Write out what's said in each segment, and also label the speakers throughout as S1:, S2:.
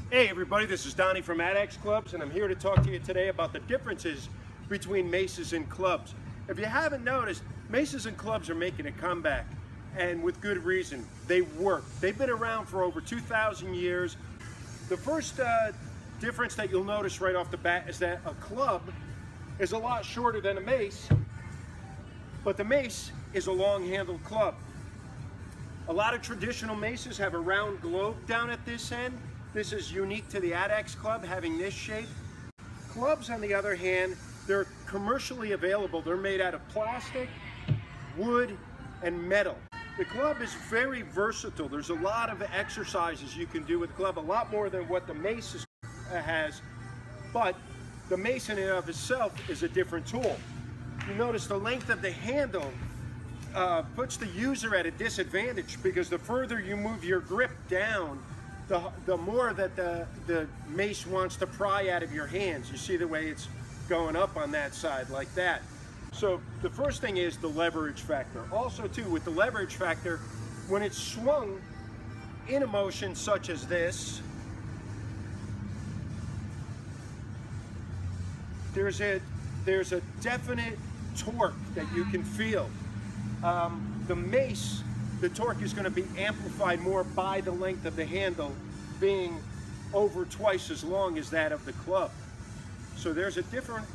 S1: Hey everybody, this is Donnie from Adex Clubs, and I'm here to talk to you today about the differences between maces and clubs. If you haven't noticed, maces and clubs are making a comeback, and with good reason. They work. They've been around for over 2,000 years. The first difference that you'll notice right off the bat is that a club is a lot shorter than a mace, but the mace is a long-handled club. A lot of traditional maces have a round globe down at this end. This is unique to the Adex club, having this shape. Clubs, on the other hand, they're commercially available. They're made out of plastic, wood, and metal. The club is very versatile. There's a lot of exercises you can do with the club, a lot more than what the mace has, but the mace in and of itself is a different tool. You notice the length of the handle puts the user at a disadvantage, because the further you move your grip down, the more that the mace wants to pry out of your hands. You see the way it's going up on that side like that. So the first thing is the leverage factor. Also too, with the leverage factor, when it's swung in a motion such as this, there's a definite torque that you can feel. The mace, the torque is going to be amplified more by the length of the handle being over twice as long as that of the club. So there's a different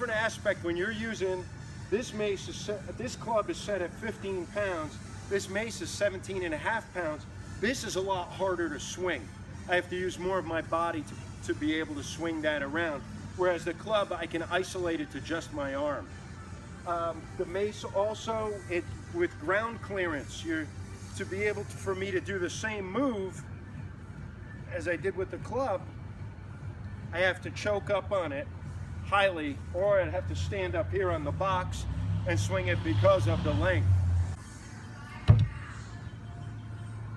S1: aspect when you're using this mace. This club is set at 15 pounds. This mace is 17.5 pounds. This is a lot harder to swing. I have to use more of my body to be able to swing that around. Whereas the club, I can isolate it to just my arm. The mace also, with ground clearance, to be able for me to do the same move as I did with the club, I have to choke up on it highly, or I'd have to stand up here on the box and swing it because of the length.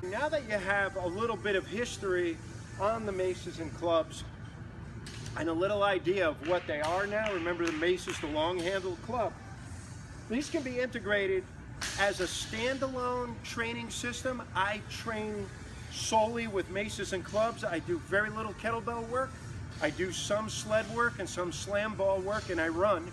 S1: Now that you have a little bit of history on the maces and clubs and a little idea of what they are now, remember the mace is the long-handled club. These can be integrated as a standalone training system. I train solely with maces and clubs. I do very little kettlebell work. I do some sled work and some slam ball work, and I run.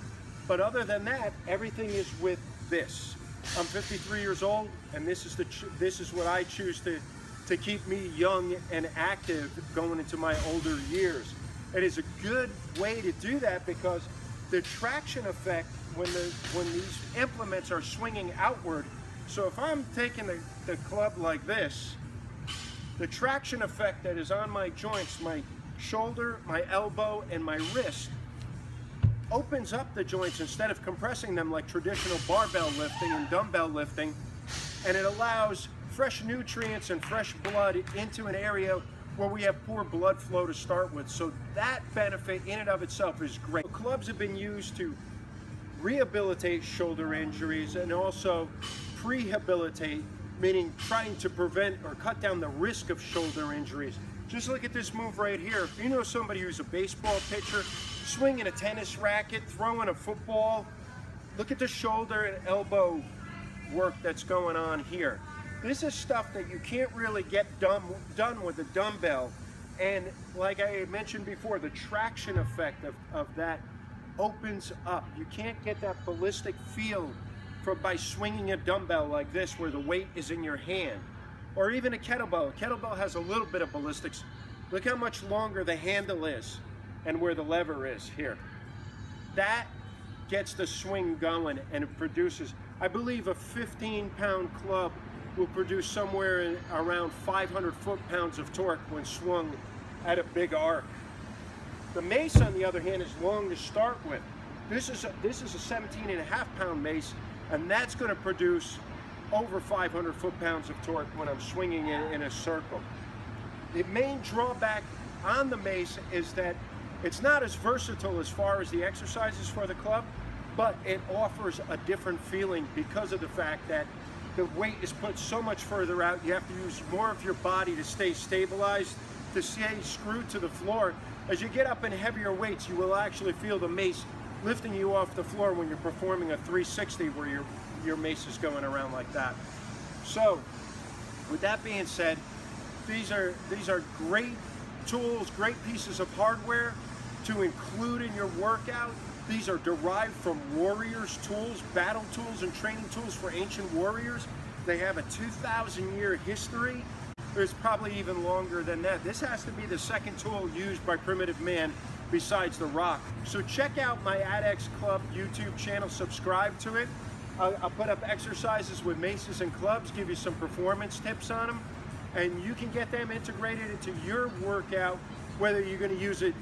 S1: But other than that, everything is with this. I'm 53 years old, and this is what I choose to keep me young and active going into my older years. It is a good way to do that because the traction effect when these implements are swinging outward. So if I'm taking the club like this, the traction effect that is on my joints, my shoulder, my elbow, and my wrist, opens up the joints instead of compressing them like traditional barbell lifting and dumbbell lifting, and it allows fresh nutrients and fresh blood into an area where we have poor blood flow to start with. So that benefit in and of itself is great. Clubs have been used to rehabilitate shoulder injuries and also prehabilitate, meaning trying to prevent or cut down the risk of shoulder injuries. Just look at this move right here. If you know somebody who's a baseball pitcher, swinging a tennis racket, throwing a football, look at the shoulder and elbow work that's going on here. This is stuff that you can't really get done with a dumbbell. And like I mentioned before, the traction effect of that opens up. You can't get that ballistic feel by swinging a dumbbell like this where the weight is in your hand. Or even a kettlebell. A kettlebell has a little bit of ballistics. Look how much longer the handle is and where the lever is here. That gets the swing going, and it produces, I believe a 15-pound club will produce somewhere around 500 foot-pounds of torque when swung at a big arc. The mace, on the other hand, is long to start with. This is a 17.5-pound mace, and that's going to produce over 500 foot-pounds of torque when I'm swinging it in a circle. The main drawback on the mace is that it's not as versatile as far as the exercises for the club, but it offers a different feeling because of the fact that the weight is put so much further out. You have to use more of your body to stay stabilized, to stay screwed to the floor. As you get up in heavier weights, you will actually feel the mace lifting you off the floor when you're performing a 360 where your mace is going around like that. So with that being said, these are great tools, great pieces of hardware to include in your workout. These are derived from warriors' tools, battle tools and training tools for ancient warriors. They have a 2,000-year history. There's probably even longer than that. This has to be the second tool used by primitive man besides the rock. So check out my Adex Club YouTube channel, subscribe to it. I'll put up exercises with maces and clubs, give you some performance tips on them, and you can get them integrated into your workout, whether you're going to use it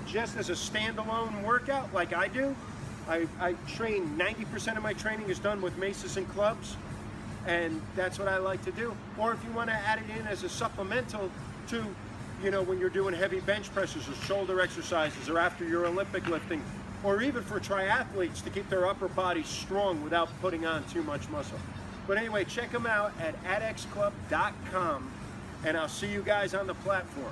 S1: just as a standalone workout like I do. I train, 90% of my training is done with maces and clubs, and that's what I like to do. Or if you want to add it in as a supplemental to, you know, when you're doing heavy bench presses or shoulder exercises or after your Olympic lifting, or even for triathletes to keep their upper body strong without putting on too much muscle. But anyway, check them out at adexclub.com, and I'll see you guys on the platform.